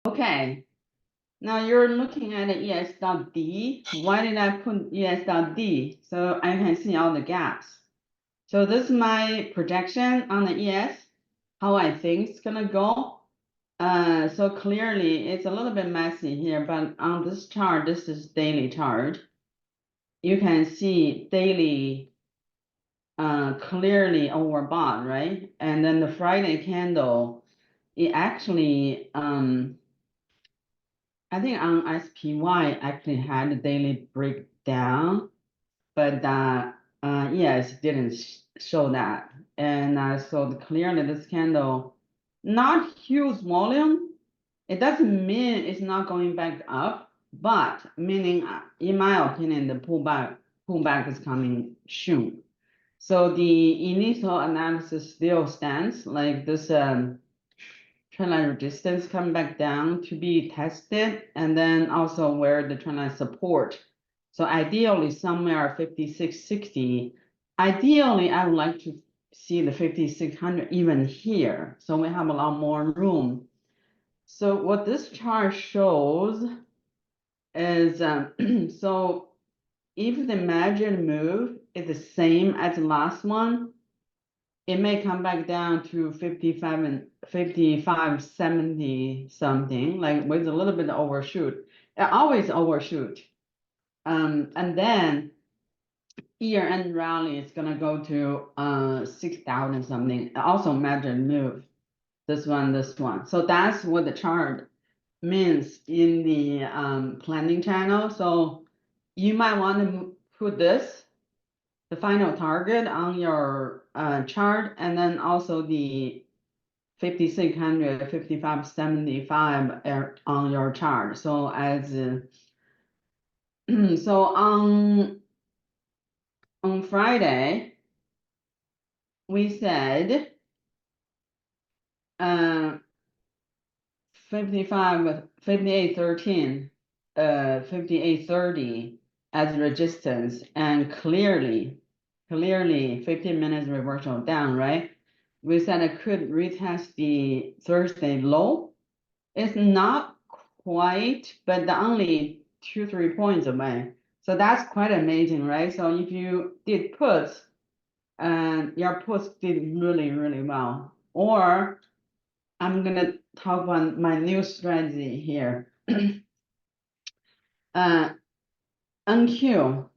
Okay, now you're looking at ES.D. Why did I put ES.D? So I can see all the gaps. So this is my projection on the ES, how I think it's gonna go. So clearly it's a little bit messy here, but on this chart, this is daily chart. You can see daily clearly overbought, right? And then the Friday candle, it actually I think on SPY actually had a daily breakdown, but yes, didn't show that. And so clearly this candle, not huge volume. It doesn't mean it's not going back up, but meaning, in my opinion, the pullback is coming soon. So the initial analysis still stands, like this trendline resistance coming back down to be tested, and then also where the trendline support. So ideally somewhere 5660. Ideally, I would like to see the 5600 even here. So we have a lot more room. So what this chart shows is so if the measured move is the same as the last one, it may come back down to 55 and 55.70 something, like with a little bit of overshoot. It always overshoot. And then year-end rally is gonna go to 6,000 something. Also measured move. This one. So that's what the chart means in the planning channel. So you might want to put this, the final target on your chart, and then also the 5600, 5575 on your chart. So as so on Friday, we said 55, 5813, 5830 as resistance, and clearly 15 minutes reversal down, right? We said it could retest the Thursday low. It's not quite, but only 2-3 points away. So that's quite amazing, right? So if you did puts, your puts did really, really well. Or I'm gonna talk about my new strategy here. Uh, NQ.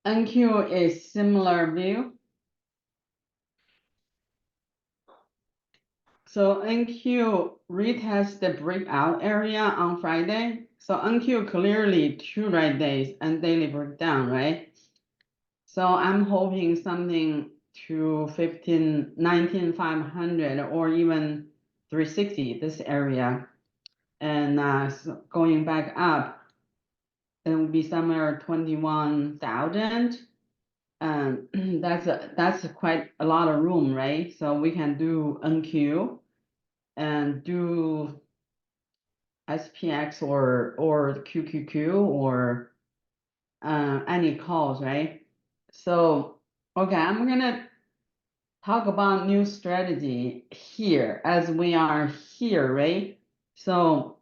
NQ is similar view. So NQ retest the breakout area on Friday. So NQ clearly 2 right days and daily breakdown, right? So I'm hoping something to 19,500 or even 360, this area. And so going back up, it will be somewhere 21,000. And that's quite a lot of room, right? So we can do NQ and do SPX or QQQ or any calls, right? So okay, I'm gonna talk about new strategy here as we are here, right? So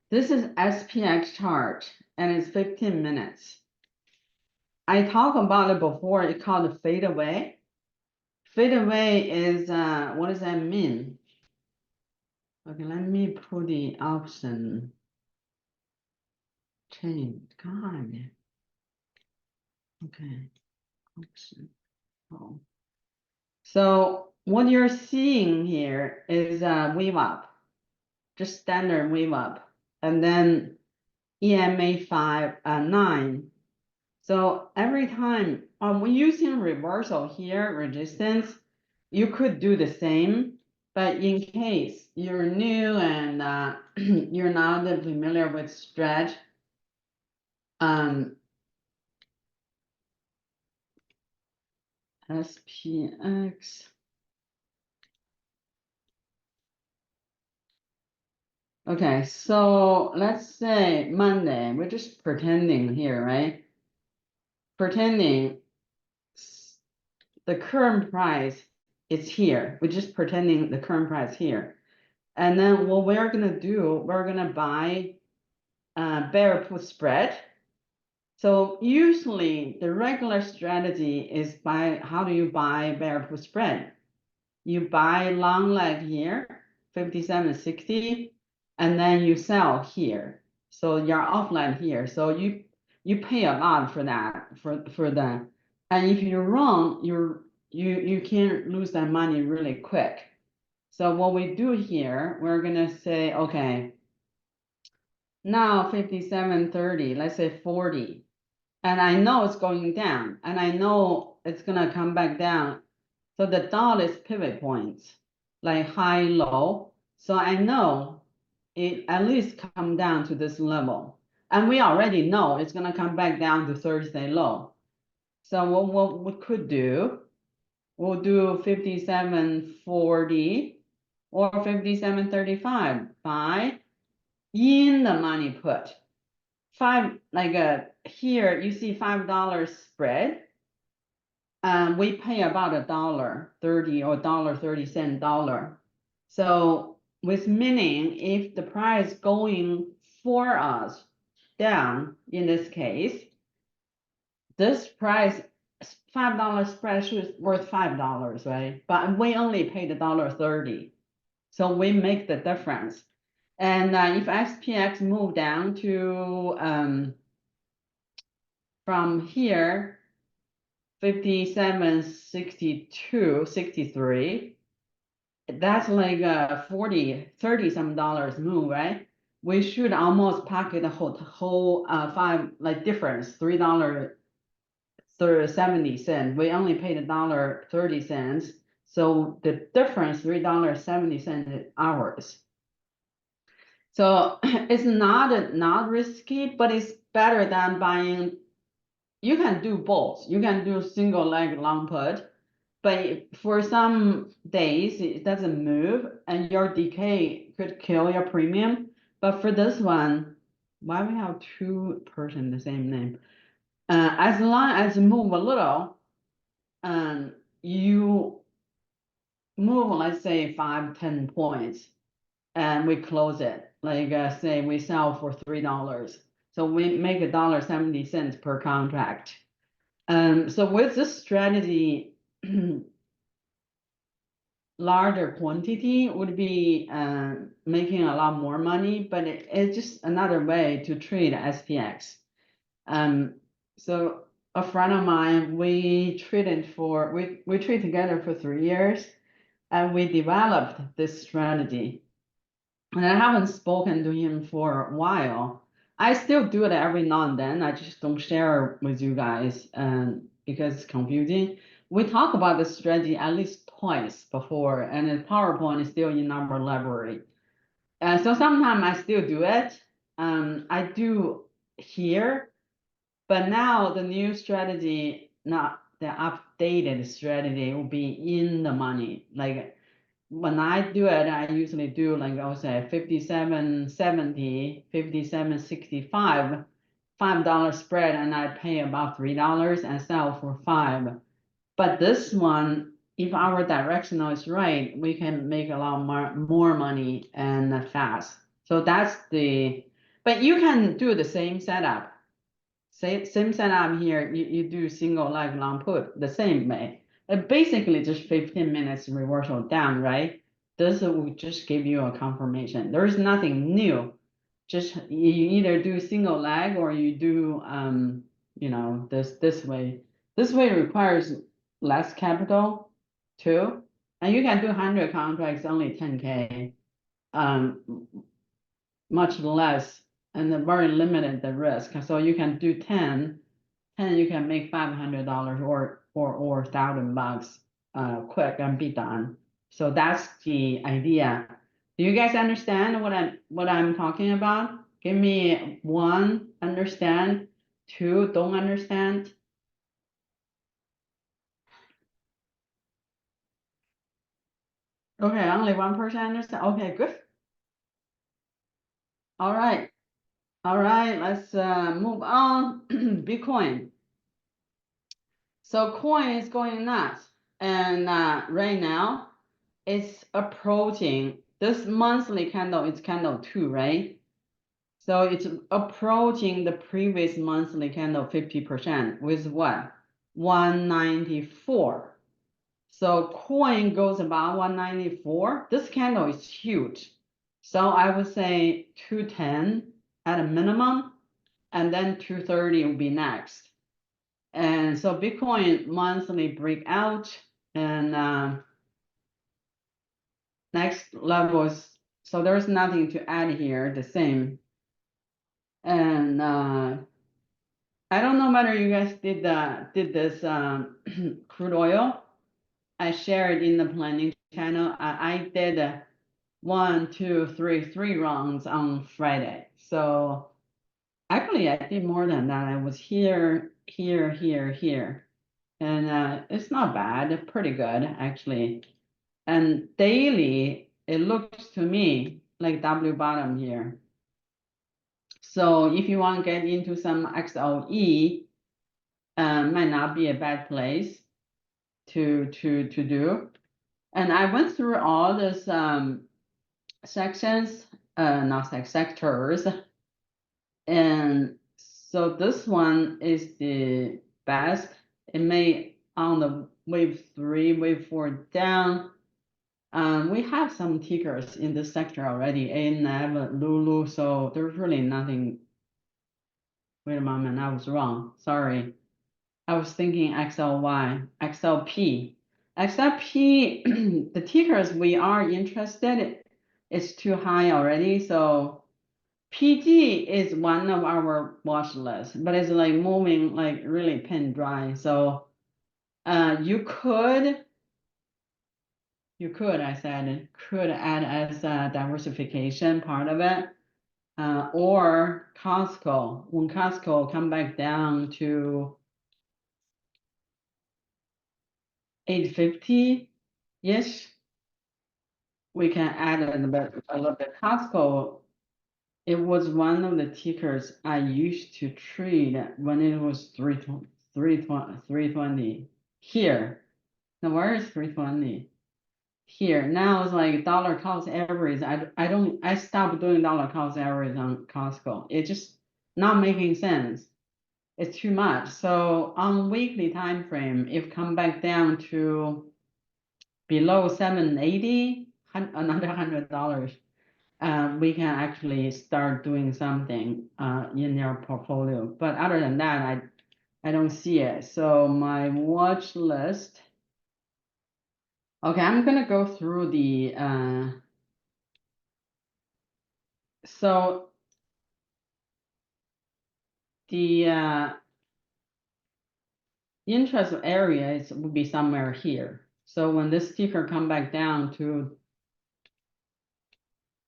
this is SPX chart and it's 15 minutes. I talked about it before, it's called fade away. Fade away is, what does that mean? Okay, let me put the option change, God. Okay, option, oh. So what you're seeing here is a wave up, just standard wave up, and then EMA 9. So every time we're using reversal here, resistance, you could do the same, but in case you're new and you're not familiar with stretch, SPX. Okay, so let's say Monday, we're just pretending here, right? Pretending the current price is here. We're just pretending the current price here. And then what we're gonna do, we're gonna buy bear put spread. So usually the regular strategy is how do you buy bear put spread? You buy long leg here, 57.60, and then you sell here. So you're offline here. So you pay a lot for that, for that. And if you're wrong, you can lose that money really quick. So what we do here, we're gonna say, okay, now 57.30, let's say 40. And I know it's going down, and I know it's gonna come back down. So the dot is pivot points, like high, low. So I know it at least come down to this level. And we already know it's gonna come back down to Thursday low. So what we could do, we'll do 57.40 or 57.35 buy in the money put. Here you see $5 spread. We pay about $1.30 or $1.30. So with meaning if the price going for us down in this case, this price $5 spread should worth $5, right? But we only paid $1.30. So we make the difference. And if SPX move down to from here 57.62, 63, that's like a 30 some dollars move, right? We should almost pocket the whole five like difference, $3.70. We only paid $1.30. So the difference, $3.70 is ours. So it's not risky, but it's better than buying. You can do both. You can do single leg long put, but for some days it doesn't move and your decay could kill your premium. But for this one, why we have two person the same name? As long as you move a little, you move, let's say 5-10 points, and we close it. Like say we sell for $3. So we make $1.70 per contract. So with this strategy, larger quantity would be making a lot more money, but it's just another way to trade SPX. So a friend of mine, we trade together for 3 years, and we developed this strategy. And I haven't spoken to him for a while. I still do it every now and then. I just don't share with you guys because it's confusing. We talk about the strategy at least twice before, and the PowerPoint is still in our library. So sometimes I still do it. I do here, but now the new strategy, not the updated strategy, will be in the money. Like when I do it, I usually do like I'll say 57.70, 57.65, $5 spread, and I pay about $3 and sell for $5. But this one, if our directional is right, we can make a lot more money and fast. So that's but you can do the same setup. Same setup here, you do single leg long put the same way. Basically just 15 minutes reversal down, right? This will just give you a confirmation. There is nothing new. Just you either do single leg or you do this way. This way requires less capital too. And you can do 100 contracts, only 10K. Much less and very limited the risk. So you can do 10 you can make $500 or $1,000 quick and be done. So that's the idea. Do you guys understand what I'm talking about? Give me one, understand, two, don't understand. Okay, only one person understand. Okay, good. All right. All right, let's move on. Bitcoin. So coin is going nuts. And right now it's approaching this monthly candle is candle 2, right? So it's approaching the previous monthly candle 50% with what? 194. So coin goes about 194. This candle is huge. So I would say 210 at a minimum, and then 230 will be next. And so Bitcoin monthly breakout, and next levels. So there's nothing to add here, the same. And I don't know whether you guys did this crude oil. I shared in the planning channel. I did 1, 2, 3, 3 rounds on Friday. So actually, I did more than that. I was here, here, here, here, and it's not bad. Pretty good actually. And daily, it looks to me like W bottom here. So if you want to get into some XLE, might not be a bad place to do. And I went through all these sections, not sectors, and so this one is the best. It may on the wave 3, wave 4 down. We have some tickers in this sector already, ANF, Lulu, so there's really nothing. Wait a moment, I was wrong. Sorry. I was thinking XLY, XLP. XLP, the tickers we are interested, it's too high already. So PG is one of our watch list, but it's like moving like really pin dry. So you could, I said, could add as a diversification part of it. Or Costco, when Costco come back down to 850, yes, we can add a little bit. Costco, it was one of the tickers I used to trade when it was 320 here. Now where is 320? Here. Now it's like dollar cost average. I stopped doing dollar cost average on Costco. It's just not making sense. It's too much. So on weekly time frame, if come back down to below 780, another $100, we can actually start doing something in their portfolio. But other than that, I don't see it. So my watch list. Okay, I'm gonna go through the so the interest area would be somewhere here. So when this ticker come back down to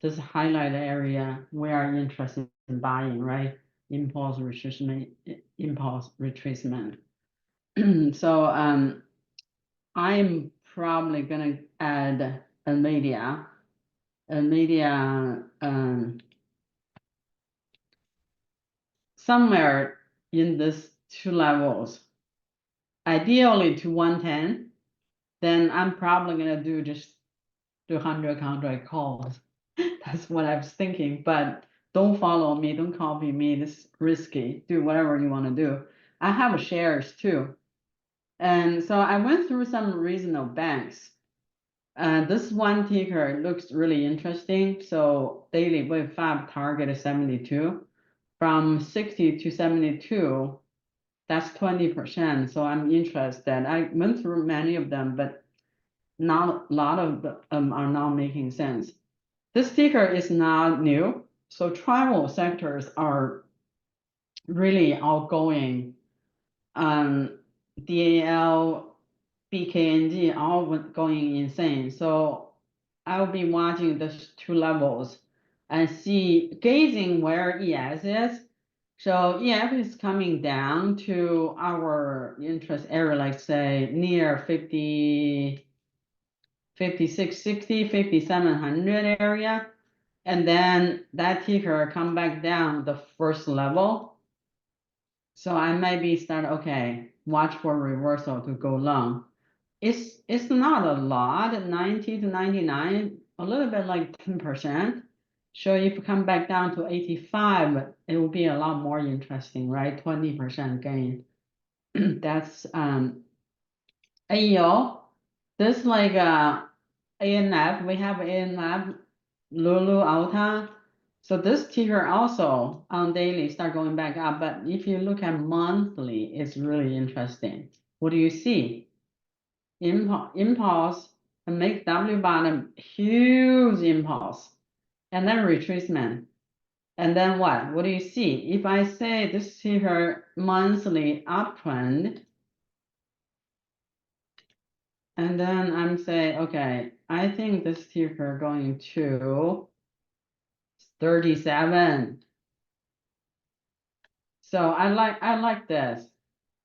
this highlight area, we are interested in buying, right? Impulse retracement, impulse retracement. So I'm probably gonna add NVIDIA. NVIDIA somewhere in this 2 levels, ideally to 110. Then I'm probably gonna do just 200 contract calls. That's what I was thinking, but don't follow me, don't copy me. This is risky. Do whatever you want to do. I have shares too. And so I went through some regional banks. This one ticker looks really interesting. So daily wave 5 target is 72. From 60 to 72, that's 20%. So I'm interested. I went through many of them, but not a lot of them are not making sense. This ticker is not new. So travel sectors are really outgoing. DAL, BKNG, all going insane. So I'll be watching those 2 levels and gazing where ES is. So EF is coming down to our interest area, like say near 50, 5660, 5700 area. And then that ticker come back down the first level. So I maybe start, okay, watch for reversal to go long. It's not a lot, 90 to 99 a little bit like 10%. So if you come back down to 85, it will be a lot more interesting, right? 20% gain. That's AEO. This like ANF, we have ANF, Lulu Alta. So this ticker also on daily start going back up, but if you look at monthly, it's really interesting. What do you see? Impulse and make W bottom, huge impulse, and then retracement. And then what? What do you see? If I say this ticker monthly uptrend, and then I'm saying, okay, I think this ticker going to 37. So I like this.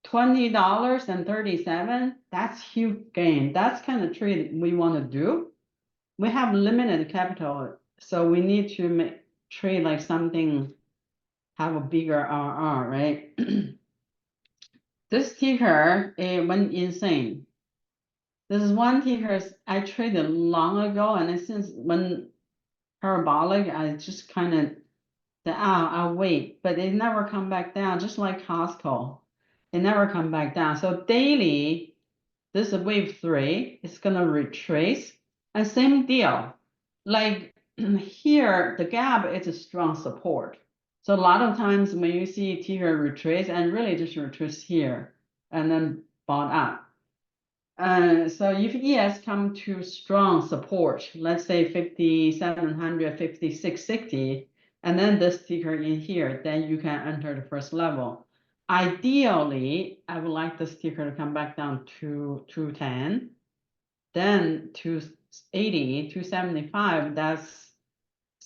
$20.37, that's huge gain. That's kind of trade we want to do. We have limited capital, so we need to make trade like something have a bigger RR, right? This ticker, it went insane. This is one ticker I traded long ago, and since when parabolic, I just kind of I'll wait, but it never come back down, just like Costco. It never come back down. So daily, this is wave 3, it's gonna retrace, and same deal. Like here, the gap is a strong support. So a lot of times when you see ticker retrace, and really just retrace here, and then bought up. So if ES come to strong support, let's say 5,700, 5,660, and then this ticker in here, then you can enter the first level. Ideally, I would like this ticker to come back down to 210, then 280, 275, that's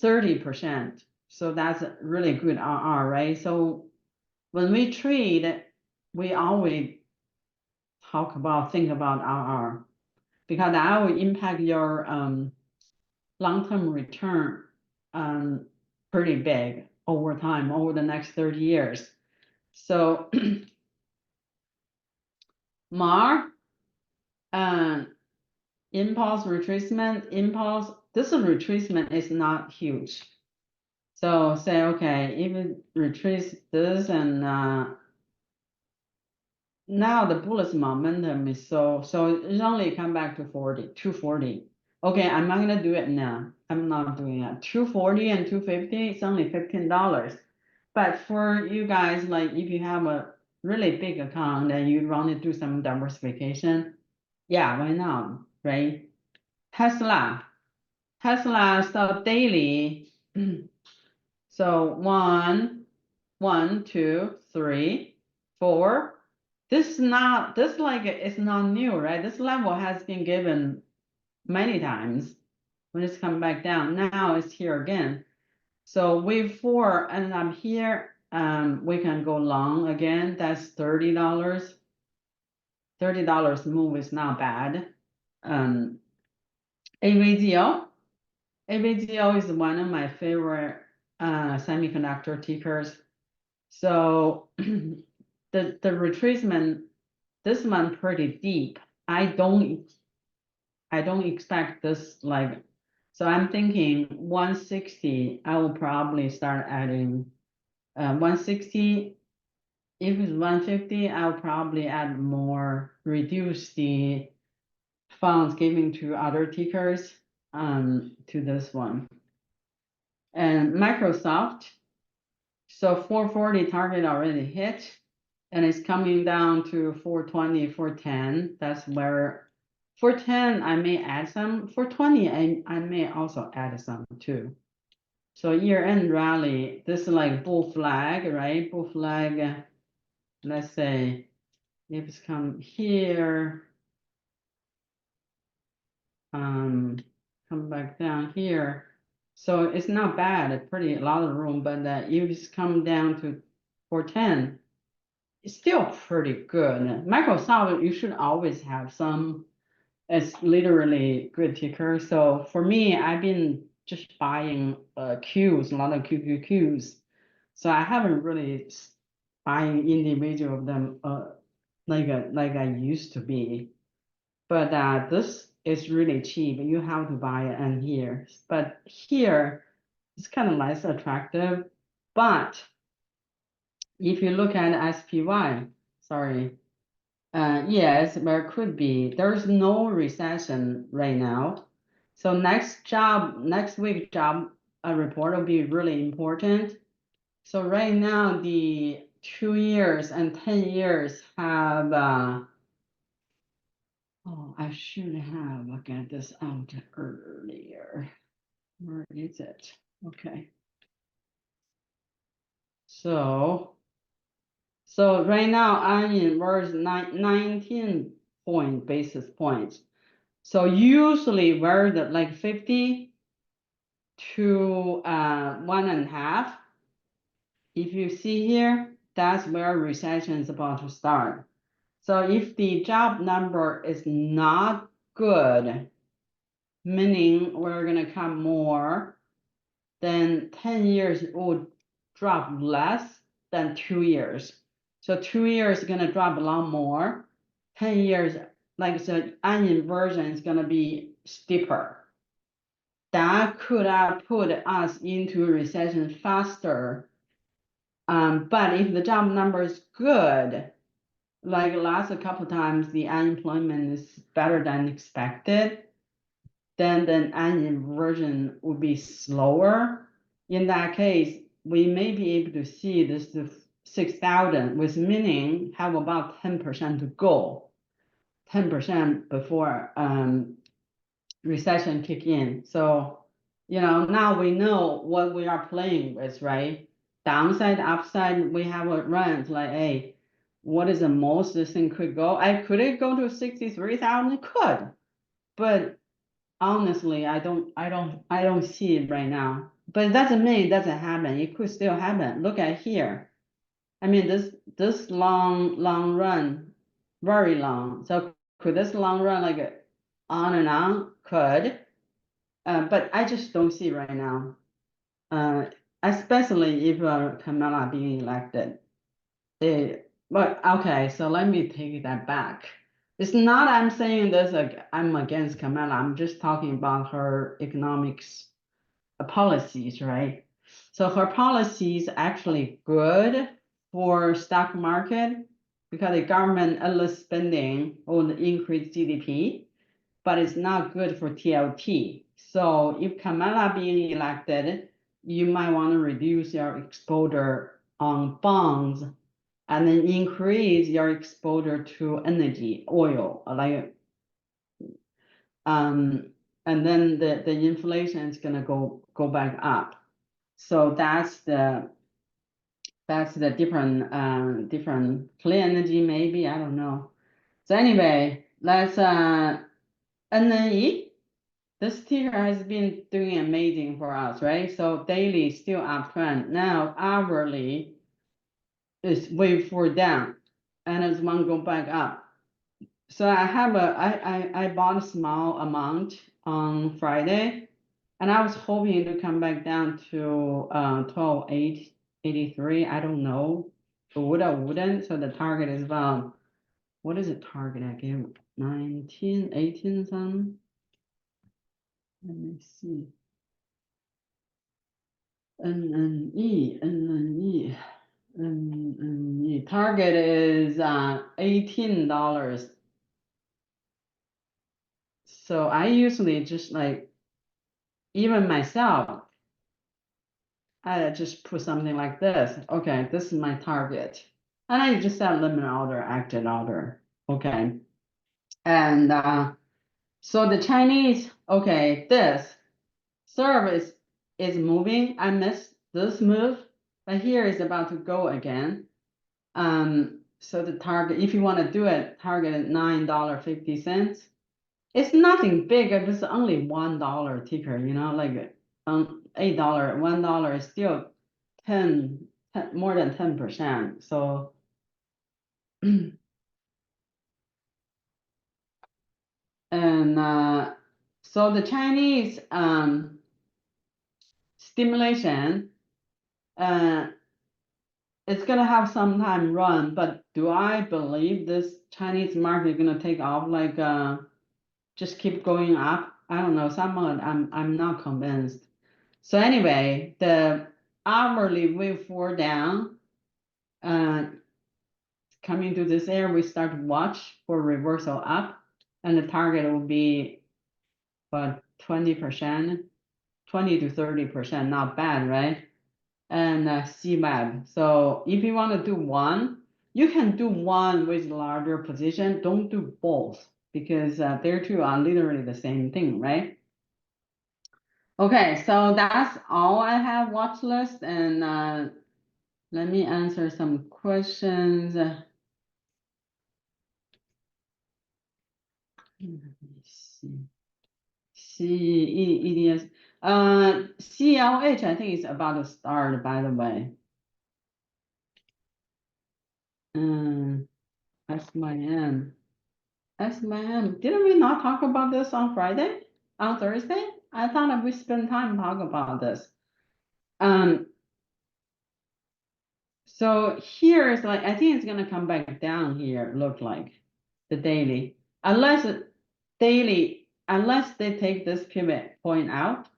30%. So that's a really good RR, right? So when we trade, we always think about RR, because that will impact your long-term return pretty big over time, over the next 30 years. So MAR, impulse retracement, this retracement is not huge. So say, okay, even retrace this, and now the bullish momentum is so it's only come back to 240. Okay, I'm not gonna do it now. I'm not doing it. 240 and 250, it's only $15. But for you guys, like if you have a really big account and you want to do some diversification, yeah, why not, right? Tesla, so daily. So 1, 2, 3, 4. This like it's not new, right? This level has been given many times when it's come back down. Now it's here again. So wave 4 and I'm here. We can go long again. That's $30. $30 move is not bad. AVGO. AVGO is one of my favorite semiconductor tickers. So the retracement, this one pretty deep. I don't expect this like, so I'm thinking 160. I will probably start adding 160. If it's 150, I'll probably add more, reduce the funds given to other tickers to this one. And Microsoft, so 440 target already hit, and it's coming down to 420, 410. That's where 410 I may add some. 420 I may also add some too. So year-end rally, this is like bull flag, right? Bull flag, let's say if it's come here, come back down here. So it's not bad, it's pretty a lot of room, but if it's come down to 410, it's still pretty good. Microsoft, you should always have some. It's literally good ticker. So for me, I've been just buying Qs, a lot of QQQs. So I haven't really buying individual of them like I used to be. But this is really cheap. You have to buy it in here, but here it's kind of less attractive. But if you look at SPY, sorry, yes, there could be. There's no recession right now. So next week job report will be really important. So right now the 2 years and 10 years have oh, I should have got this out earlier. Where is it? Okay. So right now I'm in verse 19 basis points. So usually where the like 50 to 1.5. If you see here, that's where recession is about to start. So if the job number is not good, meaning we're gonna come more, then 10 years will drop less than 2 years. So 2 years is gonna drop a lot more. 10 years, like I said, an inversion is gonna be steeper. That could have put us into a recession faster. But if the job number is good, like last couple times, the unemployment is better than expected, then an inversion would be slower. In that case, we may be able to see this 6,000, with meaning have about 10% to go, 10% before recession kick in. So, now we know what we are playing with, right? Downside, upside, we have a range like, hey, what is the most this thing could go? Could it go to 63,000? It could, but honestly, I don't see it right now. But it doesn't mean it doesn't happen. It could still happen. Look at here. I mean, this long run, very long. So could this long run like on and on? Could. But I just don't see right now. Especially if Kamala being elected. But okay, so let me take that back. It's not I'm saying this like I'm against Kamala. I'm just talking about her economics policies, right? So her policies actually good for stock market because the government endless spending will increase GDP, but it's not good for TLT. So if Kamala being elected, you might want to reduce your exposure on bonds and then increase your exposure to energy, oil, like and then the inflation is gonna go back up. So that's the different clean energy, maybe, I don't know. So anyway, let's NNE. This ticker has been doing amazing for us, right? So daily still uptrend. Now hourly is wave 4 down, and it's one go back up. So I bought a small amount on Friday, and I was hoping to come back down to 12,883. I don't know, would or wouldn't. So the target is about, what is the target again? 19, 18 some. Let me see. NNE. Target is $18. So I usually just like, even myself, I just put something like this. Okay, this is my target. And I just set limit order, active order. Okay. And so the Chinese, okay, this service is moving. I missed this move, but here is about to go again. So the target, if you want to do it, target at $9.50. It's nothing big. It's only $1 ticker, like $8, $1 is still 10, more than 10%. So and so the Chinese stimulation, it's gonna have some time run, but do I believe this Chinese market is gonna take off like just keep going up. I don't know, someone, I'm not convinced. So anyway, the hourly wave 4 down, coming to this area, we start to watch for reversal up, and the target will be about 20%, 20 to 30%, not bad, right? And CMAB. So if you want to do one, you can do one with larger position. Don't do both because their two are literally the same thing, right? Okay, so that's all I have watch list, and let me answer some questions. Let me see. CEDS. CLH, I think is about to start, by the way. SYM. SYM. Didn't we not talk about this on Friday? On Thursday? I thought that we spent time talking about this. So here is like, I think it's gonna come back down here, look like the daily. Unless they take this pivot point out,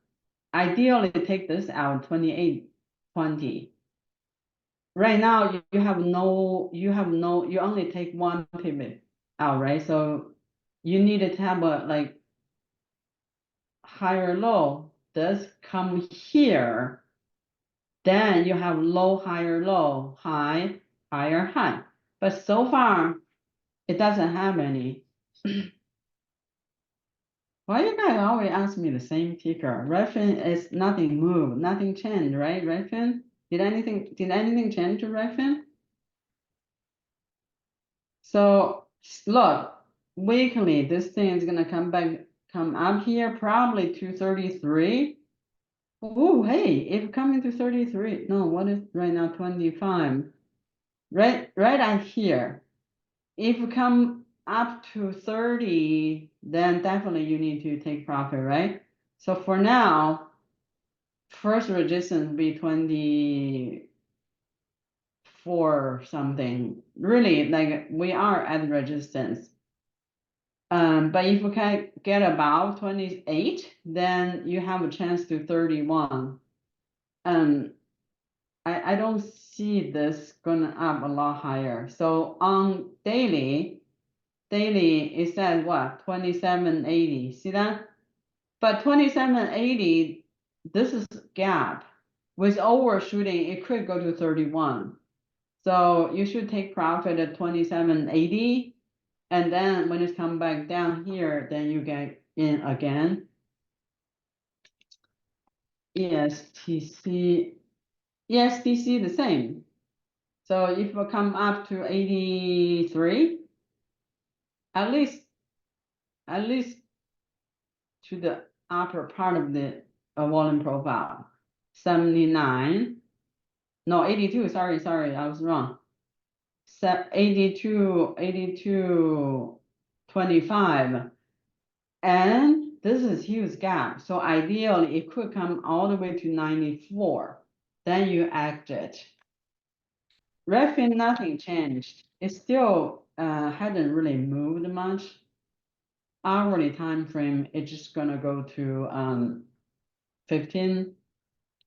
ideally take this out 28.20. Right now you only take one pivot out, right? So you need to have a like higher low. This come here, then you have low, higher, low, high, higher, high. But so far, it doesn't have any. Why you guys always ask me the same ticker? Redfin is nothing moved, nothing changed, right? Redfin? Did anything change to Redfin? So look, weekly, this thing is gonna come up here, probably 233. Oh, hey, if coming to 33, no, what is right now 25? Right out here. If you come up to 30, then definitely you need to take profit, right? So for now, first resistance will be 24 something. Really, like we are at resistance. But if you can get about 28, then you have a chance to 31. I don't see this going up a lot higher. So on daily is at what? 2780. See that? But 2780, this is gap. With overshooting, it could go to 31. So you should take profit at 2780. And then when it's come back down here, then you get in again. ESTC, ESTC the same. So if we come up to 83, at least to the upper part of the volume profile. 79, no, 82, sorry, I was wrong. 82, 25. And this is huge gap. So ideally it could come all the way to 94. Then you exit. Redfin, nothing changed. It still hadn't really moved much. Hourly time frame, it's just gonna go to 15,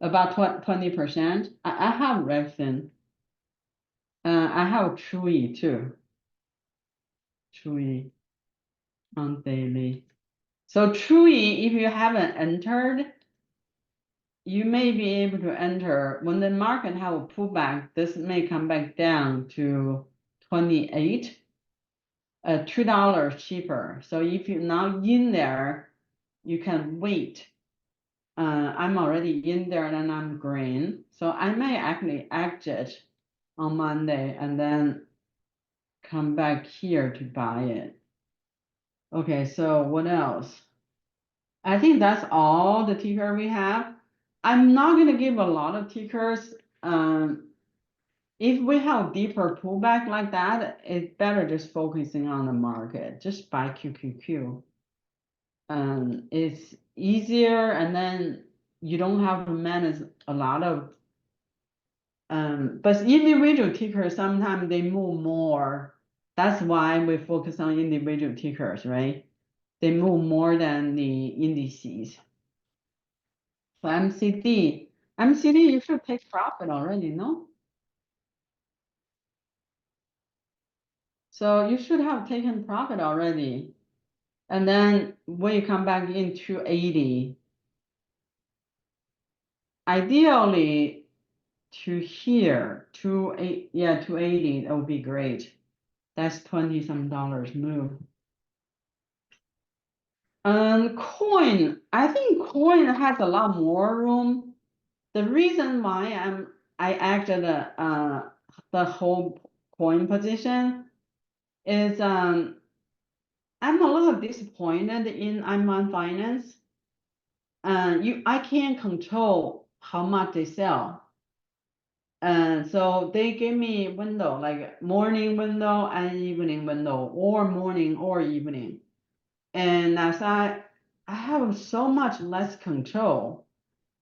about 20%. I have Redfin. I have Chewy too. Chewy on daily. So Chewy, if you haven't entered, you may be able to enter when the market have a pullback. This may come back down to 28, $2 cheaper. So if you're not in there, you can wait. I'm already in there and I'm green. So I may actually exit on Monday and then come back here to buy it. Okay, so what else? I think that's all the ticker we have. I'm not gonna give a lot of tickers. If we have deeper pullback like that, it's better just focusing on the market, just buy QQQ. It's easier and then you don't have to manage a lot of but individual tickers, sometimes they move more. That's why we focus on individual tickers, right? they move more than the indices. So MCD, you should take profit already, no? So you should have taken profit already. And then when you come back in 280, ideally to here, 280, that would be great. That's 20 some dollars move. I think coin has a lot more room. The reason why I acted the whole coin position is I'm a little disappointed in M1 Finance. I can't control how much they sell. And so they give me window, like morning window and evening window, or morning or evening. And as I have so much less control.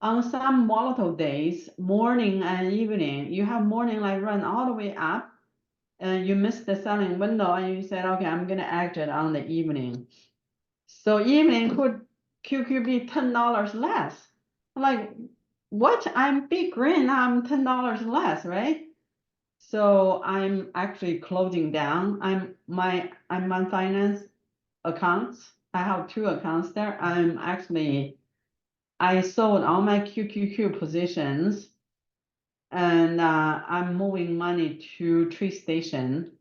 On some volatile days, morning and evening, you have morning like run all the way up, and you miss the selling window, and you said, okay, I'm gonna exit on the evening. So evening could QQ be $10 less. Like, what? I'm big green, I'm $10 less, right? So I'm actually closing down. I'm on finance accounts. I have two accounts there. I sold all my QQQ positions, and I'm moving money to TreeStation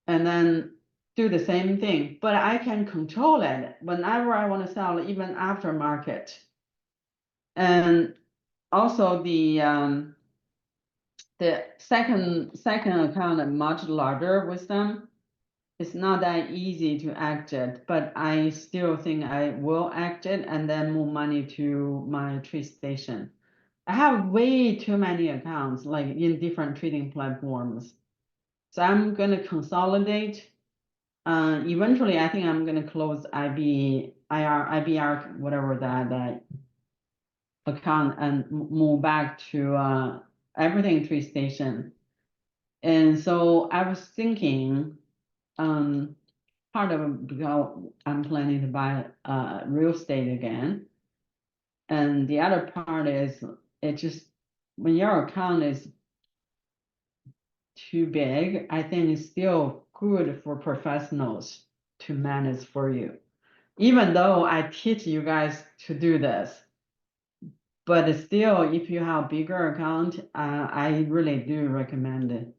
and then do the same thing, but I can control it whenever I want to sell, even after market. And also the second account is much larger with them. It's not that easy to exit, but I still think I will exit and then move money to my TreeStation. I have way too many accounts, like in different trading platforms. So I'm gonna consolidate. Eventually, I think I'm gonna close IBR, whatever that account, and move back to everything TreeStation. And so I was thinking, part of because I'm planning to buy real estate again, and the other part is it just when your account is too big, I think it's still good for professionals to manage for you. Even though I teach you guys to do this, but still, if you have bigger account, I really do recommend it.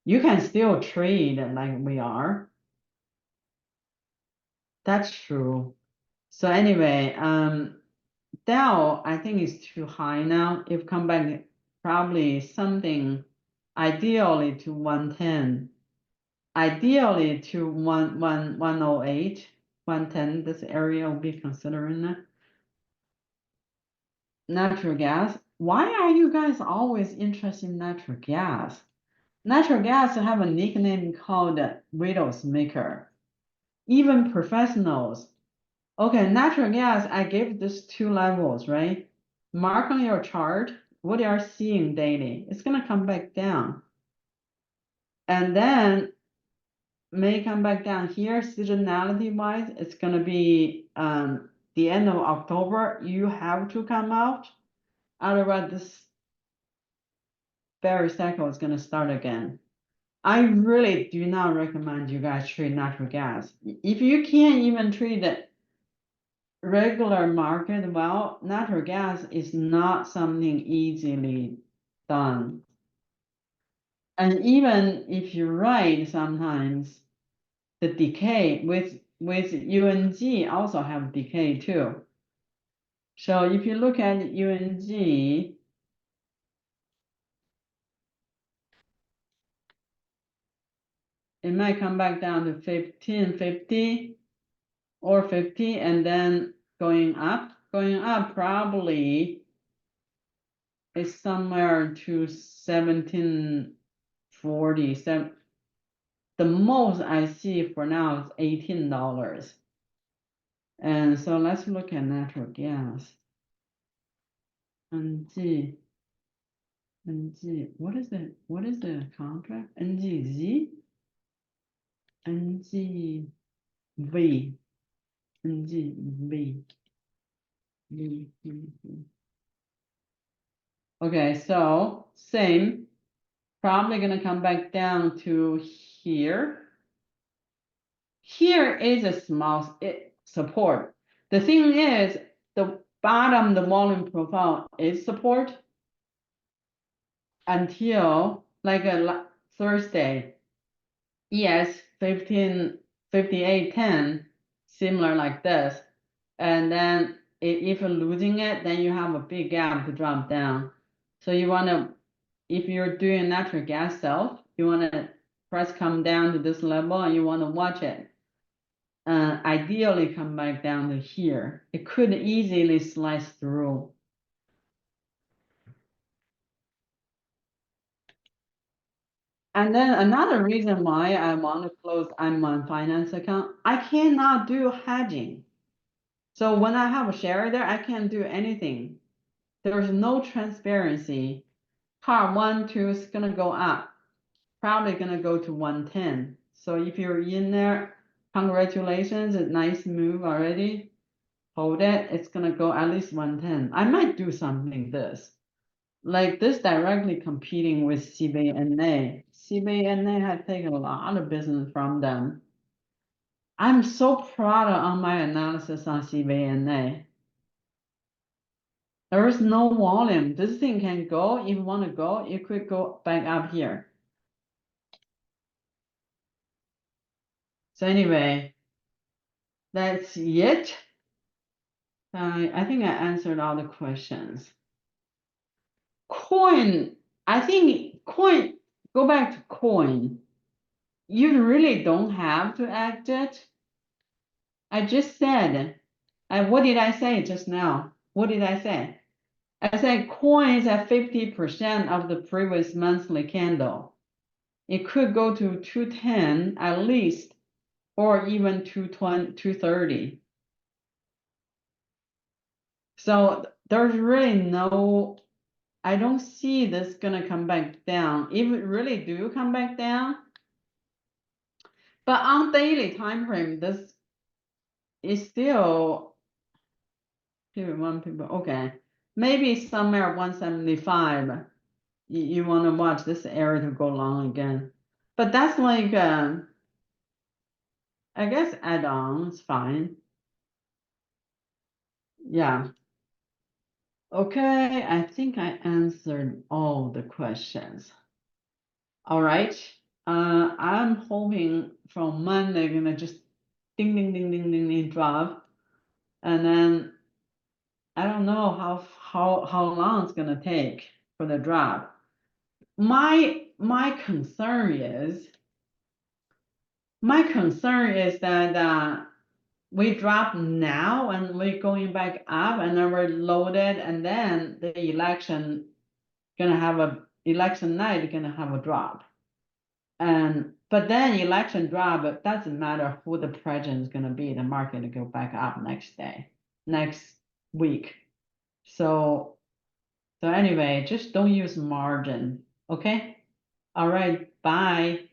You can still trade like we are. That's true. So anyway, Dow, I think is too high now. If come back, probably something ideally to 110. Ideally to 108, 110, this area will be considering that. Natural gas. Why are you guys always interested in natural gas? Natural gas have a nickname called widow's maker. Even professionals. Okay, natural gas, I gave this two levels, right? Mark on your chart what you are seeing daily. It's gonna come back down. And then may come back down here, seasonality wise, it's gonna be the end of October. You have to come out. Otherwise, this bear cycle is gonna start again. I really do not recommend you guys trade natural gas. If you can't even trade the regular market, well, natural gas is not something easily done. And even if you're right, sometimes the decay with UNG also have decay too. So if you look at UNG, it might come back down to 1550 or 50, and then going up. Going up probably is somewhere to 1740. The most I see for now is $18. And so let's look at natural gas. NG, what is the contract? NGZ? NGV. NGV. Okay, so same, probably gonna come back down to here. Here is a small support. The thing is, the bottom, the volume profile is support until like a Thursday. Yes, 58.10, similar like this. And then if you're losing it, then you have a big gap to drop down. So you want to, if you're doing natural gas self, you want to price come down to this level and you want to watch it. Ideally come back down to here. It could easily slice through. And then another reason why I want to close M1 finance account, I cannot do hedging. So when I have a share there, I can't do anything. There's no transparency. Part 1, 2 is gonna go up, probably gonna go to 110. So if you're in there, congratulations, a nice move already. Hold it, it's gonna go at least 110. I might do something this. Like this directly competing with CBNA. CBNA had taken a lot of business from them. I'm so proud on my analysis on CBNA. There is no volume. This thing can go. If you want to go, you could go back up here. So anyway, that's it. I think I answered all the questions. Coin, I think coin, go back to coin. You really don't have to exit. I just said, what did I say just now? What did I say? I said coin is at 50% of the previous monthly candle. It could go to 210 at least, or even 220, 230. So there's really no, I don't see this gonna come back down. If it really do come back down, but on daily time frame, this is still people, okay. Maybe somewhere 175. You want to watch this area to go long again. But that's like I guess add-on is fine. Yeah. Okay, I think I answered all the questions. All right. I'm hoping from Monday gonna just ding ding ding ding ding ding drop. And then I don't know how long it's gonna take for the drop. My concern is that we drop now and we're going back up and then we're loaded and then the election election night gonna have a drop. But then election drop, it doesn't matter who the president is gonna be, the market will go back up next week. So anyway, just don't use margin, okay? All right, bye.